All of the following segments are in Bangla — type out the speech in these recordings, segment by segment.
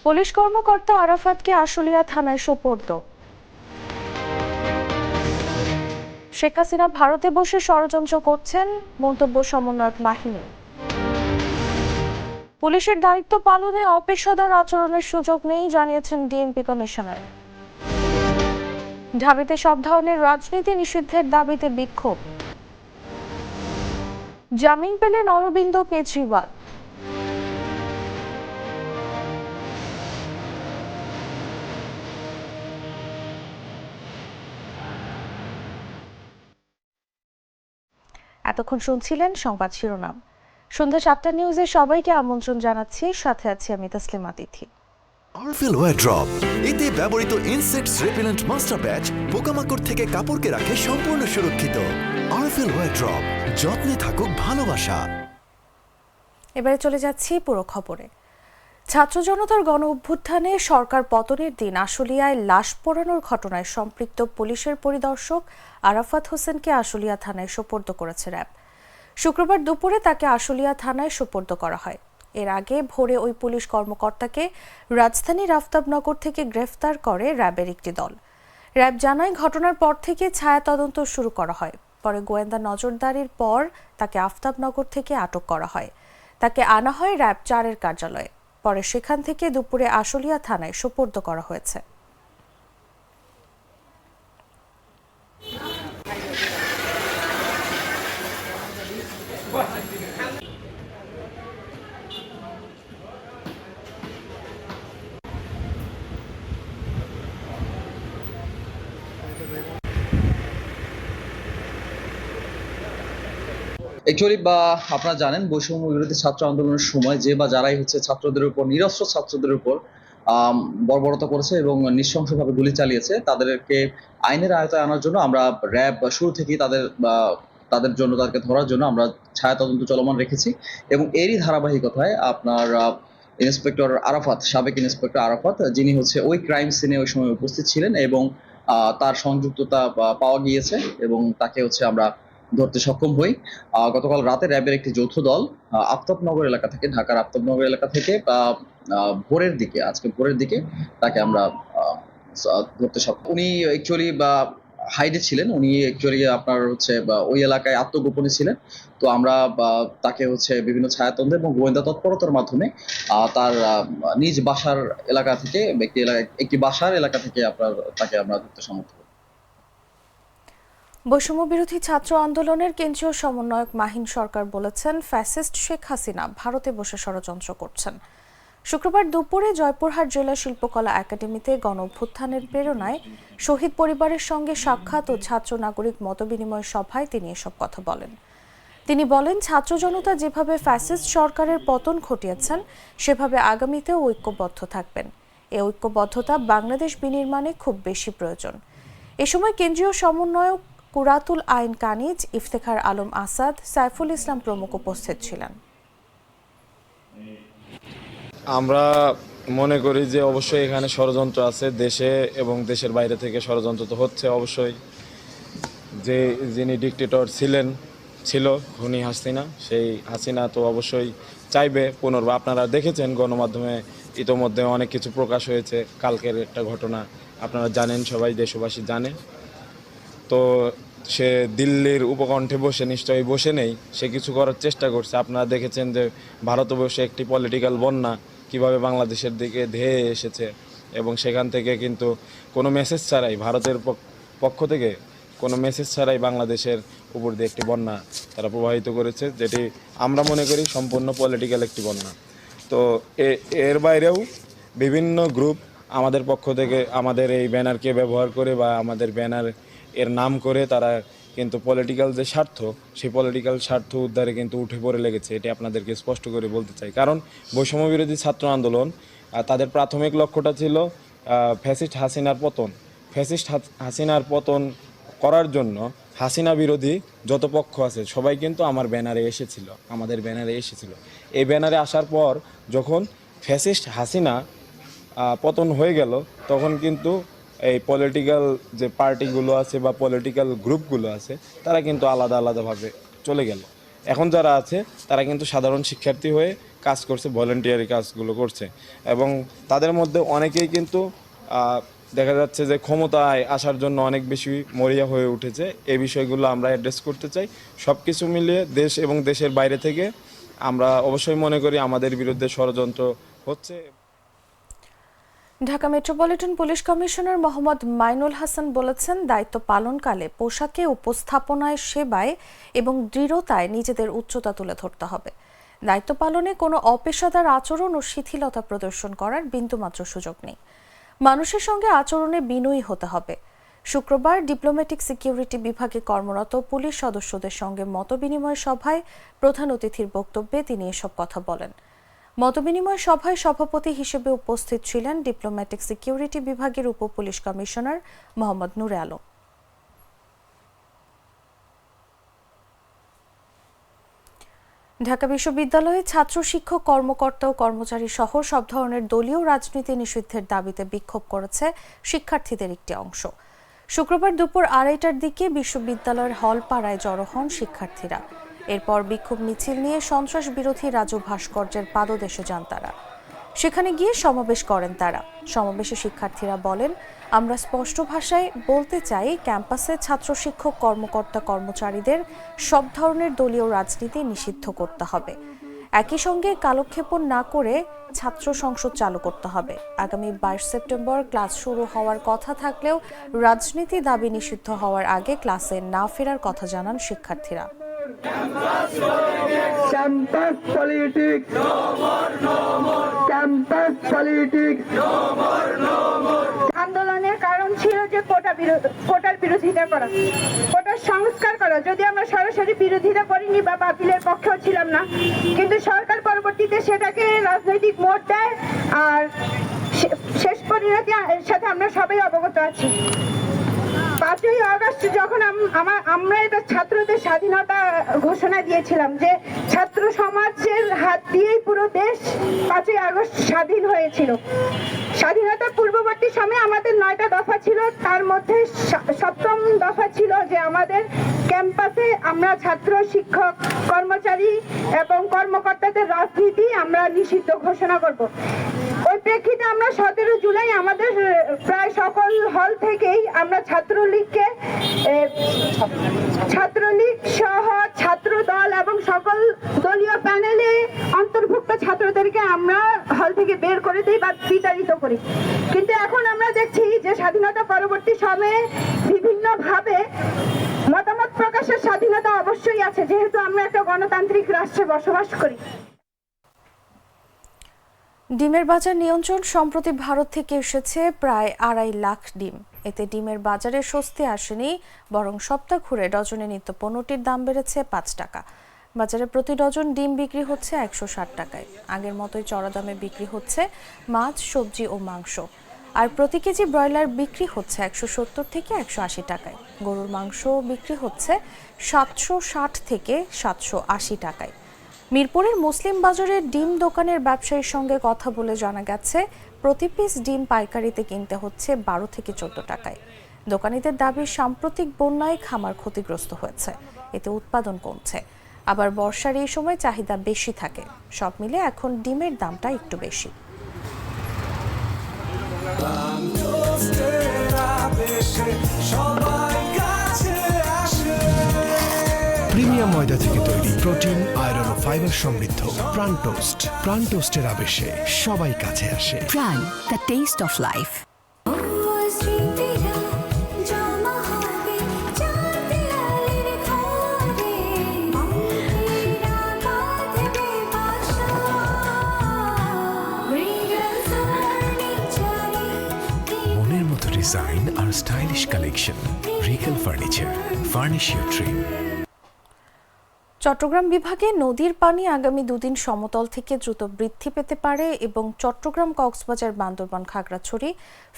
পুলিশ কর্মকর্তা আরাফাতকে আশুলিয়া থানায় সোপর্দ। শেখ হাসিনা ভারতে বসে ষড়যন্ত্র করছেন, মন্তব্য সমন্বয়ক মাহিনী। পুলিশের দায়িত্ব পালনে অপেশাদার আচরণের সুযোগ নেই জানিয়েছেন ডিএমপি কমিশনার। ঢাবিতে সব ধরনের রাজনীতি নিষিদ্ধের দাবিতে বিক্ষোভ। জামিন পেলেন অরবিন্দ কেজরিওয়াল। এতক্ষণ শুনছিলেন সংবাদ শিরোনাম। সন্ধ্যা 7টা নিউজে সবাইকে আমন্ত্রণ জানাচ্ছি, সাথে আছি আমি তাসলিমা তিথি। আরফেল ওয়্যার ড্রপ, এতে ব্যবহৃত ইনসেক্টস রেপিলেন্ট মাস্টার ব্যাচ পোকামাকড় থেকে কাপড়কে রাখে সম্পূর্ণ সুরক্ষিত। আরফেল ওয়্যার ড্রপ, যত্নে থাকুক ভালোবাসা। এবারে চলে যাচ্ছি পুরো খবরে। ছাত্র জনতার গণ অভ্যুত্থানে সরকার পতনের দিন আশুলিয়ায় লাশ পোড়ানোর ঘটনায় সম্পৃক্ত পুলিশের পরিদর্শক আরাফাত হোসেনকে আশুলিয়া থানায় সোপর্দ করেছে র্যাব। শুক্রবার দুপুরে তাকে আশুলিয়া থানায় সোপর্দ করা হয়। এর আগে ভোরে ওই পুলিশ কর্মকর্তাকে রাজধানীর আফতাবনগর থেকে গ্রেফতার করে র্যাবের একটি দল। র্যাব জানায়, ঘটনার পর থেকে ছায়া তদন্ত শুরু করা হয়। পরে গোয়েন্দা নজরদারির পর তাকে আফতাবনগর থেকে আটক করা হয়। তাকে আনা হয় র্যাব 4-এর কার্যালয়ে। পরে সেখান থেকে দুপুরে আশুলিয়া থানায় সোপর্দ করা হয়েছে। অ্যাকচুয়ালি আপনারা জানেন, বৈষম্য বিরোধী ছাত্র আন্দোলনের সময় যে বা যারাই ছাত্রদের উপর, নিরস্ত্র ছাত্রদের উপর বর্বরতা করেছে এবং নৃশংসভাবে গুলি চালিয়েছে, তাদেরকে আইনের আয়তায় আনার জন্য আমরা র্যাব শুরু থেকেই তাদের জন্য, তাদেরকে ধরার জন্য আমরা ছায়া তদন্ত চলমান রেখেছি। এবং এরই ধারাবাহিকতায় আপনার ইন্সপেক্টর আরাফাত, সাবেক ইন্সপেক্টর আরাফাত, যিনি ওই ক্রাইম সিনে ওই সময় উপস্থিত ছিলেন এবং তার সংযুক্ততা পাওয়া গিয়েছে এবং তাকে আমরা ধরতে সক্ষম হই। গতকাল রাতে র্যাবের একটি যৌথ দল আফতাবনগর এলাকা থেকে, ঢাকার আফতাবনগর এলাকা থেকে আজকে ভোরের দিকে তাকে আমরা ধরতে সক্ষম। উনি অ্যাকচুয়ালি হাইডে ছিলেন, উনি অ্যাকচুয়ালি আপনার ওই এলাকায় আত্মগোপনে ছিলেন। তো আমরা তাকে বিভিন্ন ছায়াতন্ত্র এবং গোয়েন্দা তৎপরতার মাধ্যমে তার নিজ বাসার এলাকা থেকে, একটি বাসার এলাকা থেকে তাকে আমরা ধরতে সমর্থ হই। বৈষম্য বিরোধী ছাত্র আন্দোলনের কেন্দ্রীয় সমন্বয়ক মাহিন সরকার বলেছেন, ফ্যাসিস্ট শেখ হাসিনা ভারতে বসে ষড়যন্ত্র করছেন। শুক্রবার দুপুরে জয়পুরহাট জেলা শিল্পকলা একাডেমিতে গণ অভ্যুত্থানের প্রেরণায় শহীদ পরিবারের সঙ্গে সাক্ষাৎ ও ছাত্র নাগরিক মতবিনিময় সভায় তিনি এসব কথা বলেন। তিনি বলেন, ছাত্র জনতা যেভাবে ফ্যাসিস্ট সরকারের পতন ঘটিয়েছেন, সেভাবে আগামীতেও ঐক্যবদ্ধ থাকবেন। এই ঐক্যবদ্ধতা বাংলাদেশ বিনির্মাণে খুব বেশি প্রয়োজন। এ সময় কেন্দ্রীয় সমন্বয়ক কুরাতুল আইন কানিজ, ইফতেখার আলম আসাদ, সাইফুল ইসলাম প্রমুখ উপস্থিত ছিলেন। আমরা মনে করি যে অবশ্যই এখানে ষড়যন্ত্র আছে, দেশে এবং দেশের বাইরে থেকে ষড়যন্ত্র তো হচ্ছে অবশ্যই। যিনি ডিক্টেটর ছিল খুনি হাসিনা, সেই হাসিনা তো অবশ্যই চাইবে পুনর্বার। আপনারা দেখেছেন গণমাধ্যমে ইতোমধ্যে অনেক কিছু প্রকাশ হয়েছে। কালকের একটা ঘটনা আপনারা জানেন, সবাই দেশবাসী জানে। তো সে দিল্লির উপকণ্ঠে নিশ্চয়ই বসে নেই, সে কিছু করার চেষ্টা করছে। আপনারা দেখেছেন যে ভারতবর্ষে একটি পলিটিক্যাল বন্যা কিভাবে বাংলাদেশের দিকে ধেয়ে এসেছে এবং সেখান থেকে কিন্তু কোনো মেসেজ ছাড়াই, ভারতের পক্ষ থেকে কোনো মেসেজ ছাড়াই বাংলাদেশের উপর দিয়ে একটি বন্যা তারা প্রবাহিত করেছে, যেটি আমরা মনে করি সম্পূর্ণ পলিটিক্যাল একটি বন্যা। তো এর বাইরেও বিভিন্ন গ্রুপ আমাদের পক্ষ থেকে আমাদের এই ব্যানারকে ব্যবহার করে বা আমাদের ব্যানার এর নাম করে তারা কিন্তু পলিটিক্যাল যে স্বার্থ, সেই পলিটিক্যাল স্বার্থ উদ্ধারে কিন্তু উঠে পড়ে লেগেছে। এটি আপনাদেরকে স্পষ্ট করে বলতে চাই। কারণ বৈষম্য বিরোধী ছাত্র আন্দোলন তাদের প্রাথমিক লক্ষ্যটা ছিল ফ্যাসিস্ট হাসিনার পতন করার জন্য হাসিনা বিরোধী যত পক্ষ আছে সবাই কিন্তু আমাদের ব্যানারে এসেছিল। এই ব্যানারে আসার পর যখন ফ্যাসিস্ট হাসিনা পতন হয়ে গেল, তখন কিন্তু এই পলিটিক্যাল যে পার্টিগুলো আছে বা পলিটিক্যাল গ্রুপগুলো আছে তারা কিন্তু আলাদাভাবে চলে গেল। এখন যারা আছে তারা কিন্তু সাধারণ শিক্ষার্থী হয়ে কাজ করছে, ভলেন্টিয়ারি কাজগুলো করছে এবং তাদের মধ্যে অনেকেই কিন্তু দেখা যাচ্ছে যে ক্ষমতায় আসার জন্য অনেক বেশি মরিয়া হয়ে উঠেছে। এই বিষয়গুলো আমরা অ্যাড্রেস করতে চাই। সব কিছু মিলিয়ে দেশ এবং দেশের বাইরে থেকে আমরা অবশ্যই মনে করি আমাদের বিরুদ্ধে ষড়যন্ত্র হচ্ছে। Dhaka metropolitan police commissioner Mohammad Mainul Hasan বলেছেন, দায়িত্ব পালনকালে পোশাকে, উপস্থাপনায়, সেবায় এবং দৃঢ়তায় নিজেদের উচ্চতা তুলে ধরতে হবে। দায়িত্ব পালনে কোনো অপেশাদার আচরণ ও শিথিলতা প্রদর্শন করার বিন্দুমাত্র সুযোগ নেই। মানুষের সঙ্গে আচরণে বিনয়ী হতে হবে। শুক্রবার ডিপ্লোম্যাটিক সিকিউরিটি বিভাগে কর্মরত পুলিশ সদস্যদের সঙ্গে মতবিনিময় সভায় প্রধান অতিথির বক্তব্যে তিনি এসব কথা বলেন। মতবিনিময় সভায় সভাপতি হিসেবে উপস্থিত ছিলেন ডিপ্লোম্যাটিক সিকিউরিটি বিভাগের উপপুলিশ কমিশনার মোহাম্মদ নূরে আলম। ঢাকা বিশ্ববিদ্যালয়ে ছাত্র, শিক্ষক, কর্মকর্তা ও কর্মচারী সহ সব ধরনের দলীয় রাজনীতি নিষিদ্ধের দাবিতে বিক্ষোভ করেছে শিক্ষার্থীদের একটি অংশ। শুক্রবার দুপুর 2:30টার দিকে বিশ্ববিদ্যালয়ের হলপাড়ায় জড়ো হন শিক্ষার্থীরা। এরপর বিক্ষোভ মিছিল নিয়ে সন্ত্রাস বিরোধী রাজু ভাস্কর্যের পাদদেশে যান তারা। সেখানে গিয়ে সমাবেশ করেন তারা। সমাবেশে শিক্ষার্থীরা বলেন, আমরা স্পষ্ট ভাষায় বলতে চাই, ক্যাম্পাসে ছাত্র, শিক্ষক, কর্মকর্তা, কর্মচারীদের সব ধরনের দলীয় রাজনীতি নিষিদ্ধ করতে হবে। একই সঙ্গে কালক্ষেপণ না করে ছাত্র সংসদ চালু করতে হবে। আগামী 22 সেপ্টেম্বর ক্লাস শুরু হওয়ার কথা থাকলেও রাজনীতি দাবি নিষিদ্ধ হওয়ার আগে ক্লাসে না ফেরার কথা জানান শিক্ষার্থীরা। Campus politics, campus politics. আন্দোলনের কারণ ছিল যে কোটার বিরোধিতা করা, কোটার সংস্কার করা। যদি আমরা সরাসরি বিরোধিতা করিনি বা বাতিলের পক্ষেও ছিলাম না, কিন্তু সরকার পরবর্তীতে সেটাকে রাজনৈতিক মোড় দেয় আর শেষ পরিণতির সাথে আমরা সবাই অবগত আছি। 5ই আগস্ট যখন আমরা এটা ছাত্রদের স্বাধীনতা ঘোষণা দিয়েছিলাম, যে ছাত্র সমাজের হাত দিয়েই পুরো দেশ 5ই আগস্ট স্বাধীন হয়েছিল। স্বাধীনতার পূর্ববর্তী সময়ে আমাদের 9টা দফা ছিল, তার মধ্যে 7ম দফা ছিল যে আমাদের ক্যাম্পাসে আমরা ছাত্র, শিক্ষক, কর্মচারী এবং কর্মকর্তাদের রাজনীতি আমরা নিষিদ্ধ ঘোষণা করব। ওই প্রেক্ষিতে আমরা 17 জুলাই আমাদের প্রায় সকল হল থেকেই আমরা ছাত্রলীগ সহ ছাত্র দল এবং সকল দলীয় প্যানেলে অন্তর্ভুক্ত ছাত্রদেরকে আমরা হল থেকে বের করে দিই বা বিতাড়িত করি। কিন্তু এখন আমরা দেখছি যে স্বাধীনতা পরবর্তী সময়ে বিভিন্নভাবে মতামত প্রকাশের স্বাধীনতা অবশ্যই আছে, যেহেতু আমরা একটা গণতান্ত্রিক রাষ্ট্রে বসবাস করি। ডিমের বাজার নিয়ন্ত্রণ সম্প্রতি ভারত থেকে এসেছে প্রায় 2.5 লাখ ডিম। এতে ডিমের বাজারে স্বস্তি আসেনি, বরং সপ্তাহ ঘুরে ডজনে নিত্য পণ্যটির দাম বেড়েছে 5 টাকা। বাজারে প্রতি ডজন ডিম বিক্রি হচ্ছে 160 টাকায়। আগের মতোই চড়া দামে বিক্রি হচ্ছে মাছ, সবজি ও মাংস। আর প্রতি কেজি ব্রয়লার বিক্রি হচ্ছে 170 থেকে 180 টাকায়। গরুর মাংস বিক্রি হচ্ছে 760 থেকে 780 টাকায়। মিরপুরের মুসলিম বাজারের ডিম দোকানের ব্যবসায়ীর সঙ্গে কথা বলে জানা গেছে, প্রতি পিস ডিম পাইকারিতে কিনতে হচ্ছে 12 থেকে 14 টাকায়। দোকানীদের দাবি, সাম্প্রতিক বন্যায় খামার ক্ষতিগ্রস্ত হয়েছে, এতে উৎপাদন কমছে। আবার বর্ষার এই সময় চাহিদা বেশি থাকে। সব মিলে এখন ডিমের দামটা একটু বেশি। প্রিমিয়াম ময়দা থেকে তৈরি, প্রোটিন, আয়রন ও ফাইবার সমৃদ্ধ প্রাণ টোস্ট। প্রাণ টোস্টের আবেশে সবাই কাছে আসে। প্রাণ, দ্য টেস্ট অফ লাইফ। মনের মতো ডিজাইন আর stylish collection, Regal furniture, furnish your dream. Chattogram বিভাগে নদীর পানি আগামী 2 দিন সমতল থেকে দ্রুত বৃদ্ধি পেতে পারে এবং চট্টগ্রাম, কক্সবাজার, বান্দরবান, খাগড়াছড়ি,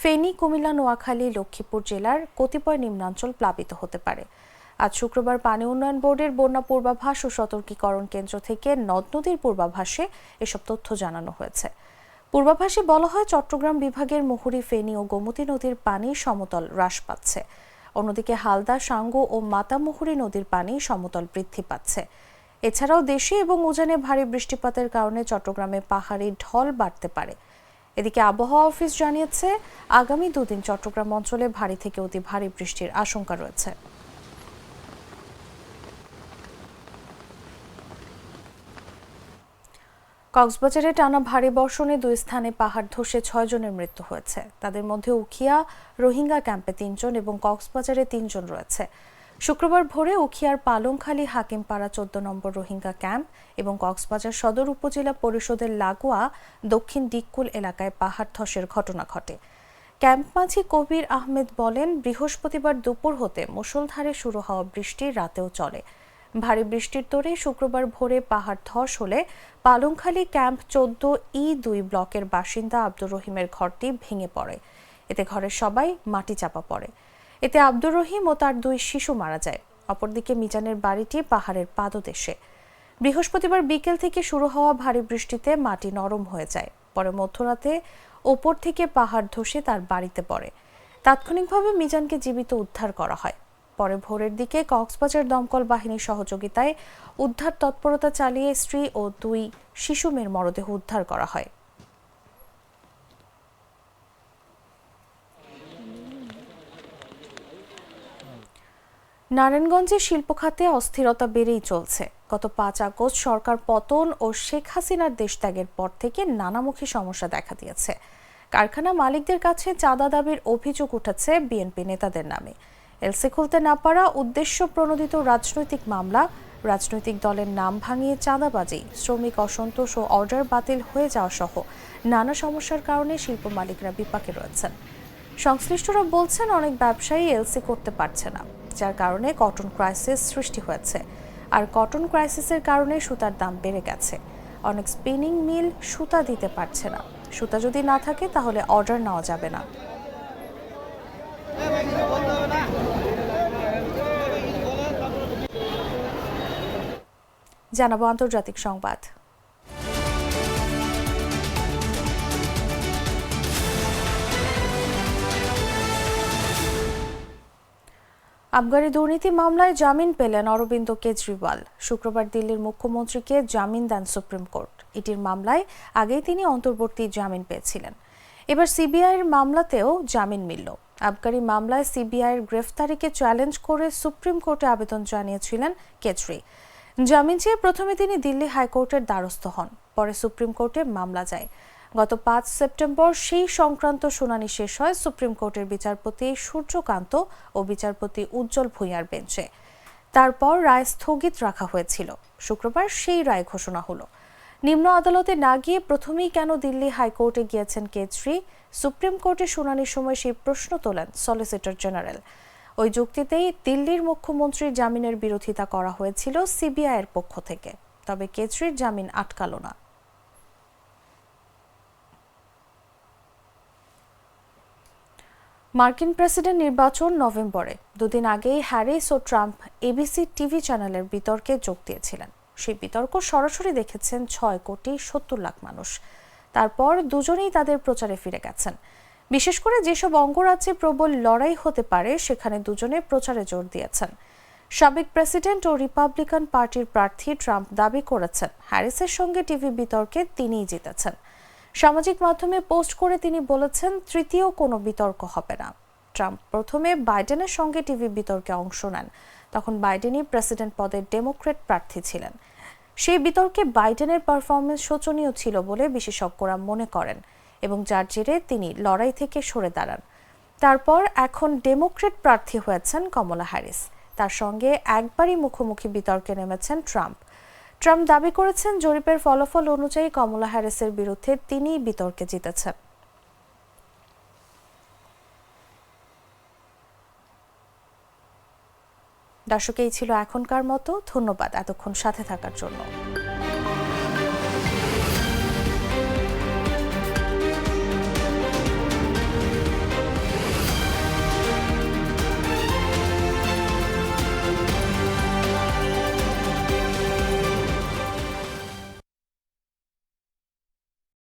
ফেনী, কুমিল্লা, নোয়াখালী, লক্ষ্মীপুর জেলার কতিপয় নিম্নাঞ্চল প্লাবিত হতে পারে। আজ শুক্রবার পানি উন্নয়ন বোর্ডের বন্যা পূর্বাভাস ও সতর্কীকরণ কেন্দ্র থেকে নদ নদীর পূর্বাভাসে এসব তথ্য জানানো হয়েছে। পূর্বাভাসে বলা হয়, চট্টগ্রাম বিভাগের মুহুরী, ফেনী ও গোমতী নদীর পানি সমতল হ্রাস পাচ্ছে। অন্যদিকে হালদা, সাঙ্গু ও মাতামুহুরী নদীর পানি সমতল বৃদ্ধি পাচ্ছে। এছাড়াও দেশে এবং উজানে ভারী বৃষ্টিপাতের কারণে চট্টগ্রামে পাহাড়ি ঢল বাড়তে পারে। এদিকে আবহাওয়া অফিস জানিয়েছে, আগামী দুদিন চট্টগ্রাম অঞ্চলে ভারী থেকে অতি ভারী বৃষ্টির আশঙ্কা রয়েছে। কক্সবাজারে টানা ভারী বর্ষণে 2 স্থানে পাহাড় ধসে 6 জনের মৃত্যু হয়েছে। তাদের মধ্যে উখিয়া রোহিঙ্গা ক্যাম্পে 3 জন এবং কক্সবাজারে 3 জন রয়েছে। শুক্রবার ভোরে উখিয়ার পালংখালী হাকিমপাড়া 14 নম্বর রোহিঙ্গা ক্যাম্প এবং কক্সবাজার সদর উপজেলা পরিষদের লাগোয়া দক্ষিণ ডিক্কুল এলাকায় পাহাড় ধসের ঘটনা ঘটে। ক্যাম্প মাঝি কবির আহমেদ বলেন, বৃহস্পতিবার দুপুর হতে মুষলধারে শুরু হওয়া বৃষ্টি রাতেও চলে। ভারী বৃষ্টির তোড়ে শুক্রবার ভোরে পাহাড় ধস হলে পালংখালী ক্যাম্প 14E2 ব্লকের বাসিন্দা আব্দুর রহিমের ঘরটি ভেঙে পড়ে। এতে ঘরের সবাই মাটি চাপা পড়ে। এতে আব্দুর রহিম ও তার 2 শিশু মারা যায়। অপরদিকে মিজানের বাড়িটি পাহাড়ের পাদদেশে। বৃহস্পতিবার বিকেল থেকে শুরু হওয়া ভারী বৃষ্টিতে মাটি নরম হয়ে যায়। পরে মধ্যরাতে ওপর থেকে পাহাড় ধসে তার বাড়িতে পড়ে। তাৎক্ষণিকভাবে মিজানকে জীবিত উদ্ধার করা হয়। পরে ভোরের দিকে কক্সবাজার দমকল বাহিনীর সহযোগিতায় উদ্ধার তৎপরতা চালিয়ে স্ত্রী ও 2 শিশু মেয়ের মরদেহ উদ্ধার করা হয়। নারায়ণগঞ্জে শিল্প খাতে অস্থিরতা বেড়েই চলছে। গত 5 আগস্ট সরকার পতন ও শেখ হাসিনার দেশত্যাগের পর থেকে নানামুখী সমস্যা দেখা দিয়েছে। কারখানা মালিকদের কাছে চাঁদা দাবির অভিযোগ উঠেছে বিএনপি নেতাদের নামে। এলসি খুলতে না পারা, উদ্দেশ্য প্রণোদিত রাজনৈতিক মামলা, রাজনৈতিক দলের নাম ভাঙিয়ে চাঁদাবাজি, শ্রমিক অসন্তোষ ও অর্ডার বাতিল হয়ে যাওয়া সহ নানা সমস্যার কারণে শিল্প মালিকরা বিপাকে রয়েছেন। সংশ্লিষ্টরা বলছেন, অনেক ব্যবসায়ী এলসি করতে পারছে না, যার কারণে কটন ক্রাইসিস সৃষ্টি হয়েছে। আর কটন ক্রাইসিসের কারণে সুতার দাম বেড়ে গেছে। অনেক স্পিনিং মিল সুতা দিতে পারছে না। সুতা যদি না থাকে তাহলে অর্ডার নেওয়া যাবে না। জানাবো আন্তর্জাতিক সংবাদ। আবগারি দুর্নীতি মামলায় জামিন পেলেন অরবিন্দ কেজরিওয়াল। শুক্রবার দিল্লির মুখ্যমন্ত্রীকে জামিন দেন সুপ্রিম কোর্ট। ইডির মামলায় আগেই তিনি অন্তর্বর্তী জামিন পেয়েছিলেন। এবার সিবিআইয়ের মামলাতেও জামিন মিলল। আবগারি মামলায় সিবিআইয়ের গ্রেফতারিকে চ্যালেঞ্জ করে সুপ্রিম কোর্টে আবেদন জানিয়েছিলেন কেজরি। জামিন চেয়ে প্রথমে তিনি দিল্লি হাইকোর্টের দ্বারস্থ হন, পরে সুপ্রিম কোর্টে মামলা যায়। গত 5 সেপ্টেম্বর সেই সংক্রান্ত শুনানি শেষ হয় সুপ্রিম কোর্টের বিচারপতি সূর্যকান্ত ও বিচারপতি উজ্জ্বল ভূঁইয়ার বেঞ্চে। তারপর রায় স্থগিত রাখা হয়েছিল। শুক্রবার সেই রায় ঘোষণা হলো। নিম্ন আদালতে না গিয়ে প্রথমেই কেন দিল্লি হাইকোর্টে গিয়েছেন কেজরি? সুপ্রিম কোর্টে শুনানির সময় সেই প্রশ্ন তোলেন সলিসিটর জেনারেল। ওই যুক্তিতেই দিল্লির মুখ্যমন্ত্রীর জামিনের বিরোধিতা করা হয়েছিল সিবিআইয়ের পক্ষ থেকে। তবে কেজরির জামিন আটকালো না। মার্কিন প্রেসিডেন্ট নির্বাচন নভেম্বরে। দুদিন আগেই হ্যারিস ও ট্রাম্প এবিসি টিভি চ্যানেলের বিতর্কে যোগ দিয়েছিলেন। সেই বিতর্ক সরাসরি দেখেছেন 6,70,00,000 মানুষ। তারপর দুজনেই তাদের প্রচারে ফিরে গেছেন। বিশেষ করে যেসব অঙ্গরাজ্যে প্রবল লড়াই হতে পারে সেখানে দুজনে প্রচারে জোর দিয়েছেন। সাবেক প্রেসিডেন্ট ও রিপাবলিকান পার্টির প্রার্থী ট্রাম্প দাবি করেছেন হ্যারিসের সঙ্গে টিভি বিতর্কে তিনিই জিতেছেন। সামাজিক মাধ্যমে পোস্ট করে তিনি বলেছেন, তৃতীয় কোনো বিতর্ক হবে না। ট্রাম্প প্রথমে বাইডেনের সঙ্গে টিভি বিতর্কে অংশ নেন। তখন বাইডেনই প্রেসিডেন্ট পদের ডেমোক্র্যাট প্রার্থী ছিলেন। সেই বিতর্কে বাইডেনের পারফরমেন্স শোচনীয় ছিল বলে বিশেষজ্ঞরা মনে করেন এবং যার জেরে তিনি লড়াই থেকে সরে দাঁড়ান। তারপর এখন ডেমোক্র্যাট প্রার্থী হয়েছেন কমলা হ্যারিস। তার সঙ্গে একবারই মুখোমুখি বিতর্কে নেমেছেন ট্রাম্প। ট্রাম্প দাবি করেছেন জরিপের ফলাফল অনুযায়ী কমলা হ্যারিসের বিরুদ্ধে তিনিই বিতর্কে জিতেছেন। দর্শক, এই ছিল এখনকার মতো। ধন্যবাদ এতক্ষণ সাথে থাকার জন্য।